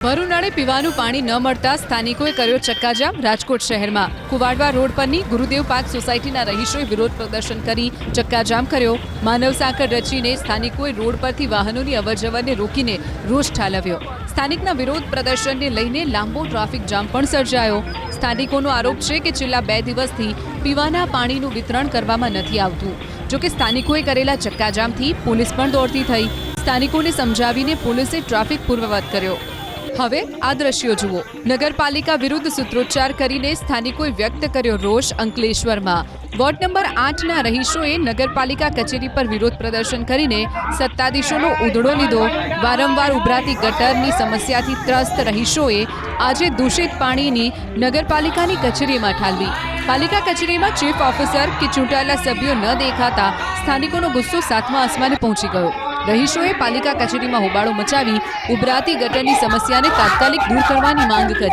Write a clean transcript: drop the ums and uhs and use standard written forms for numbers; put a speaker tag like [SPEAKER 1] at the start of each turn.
[SPEAKER 1] ભર ઉનાળે પીવાનું પાણી ન મળતા સ્થાનિકોએ કર્યો ચક્કાજામ। રાજકોટ શહેરમાં કુવાડવા રોડ પરની ગુરુદેવ પાર્ક સોસાયટીના રહીશોએ વિરોધ પ્રદર્શન કરી ચક્કાજામ કર્યો। માનવ સાંકળ રચીને સ્થાનિકોએ રોડ પરથી વાહનોની અવરજવરને રોકીને રોષ ઠાલવ્યો। સ્થાનિકના વિરોધ પ્રદર્શનને લઈને લાંબો ટ્રાફિક જામ પણ સર્જાયો। સ્થાનિકોનો આરોપ છે કે છેલ્લા 2 દિવસથી પીવાના પાણીનું વિતરણ કરવામાં નથી આવતું। જો કે સ્થાનિકોએ કરેલા ચક્કાજામથી પોલીસ પણ દોડતી થઈ। સ્થાનિકોને સમજાવીને પોલીસે ટ્રાફિક પૂર્વવત કર્યો। હવે આ દ્રશ્યો જુઓ। નગરપાલિકા વિરુદ્ધ સૂત્રોચ્ચાર કરીને સ્થાનિકોએ વ્યક્ત કર્યો રોષ। અંકલેશ્વરમાં વોર્ડ નંબર 8ના રહીશોએ નગરપાલિકા કચેરી પર વિરોધ પ્રદર્શન કરીને સત્તાધીશોનો ઉધડો લીધો। વારંવાર ઉભરાતી ગટરની સમસ્યાથી ત્રસ્ત રહીશોએ આજે દૂષિત પાણીની નગરપાલિકાની કચેરીમાં ઠાલવી। પાલિકા કચેરીમાં ચીફ ઓફિસર કે ચૂંટાયેલા સભ્યો ન દેખાતા સ્થાનિકોનો ગુસ્સો 7મા આસમાને પહોંચી ગયો। રહીશોએ પાલિકા કચેરીમાં હોબાળો મચાવી ઉભરાતી ગટરની સમસ્યાને તાત્કાલિક દૂર કરવાની માંગ કરી।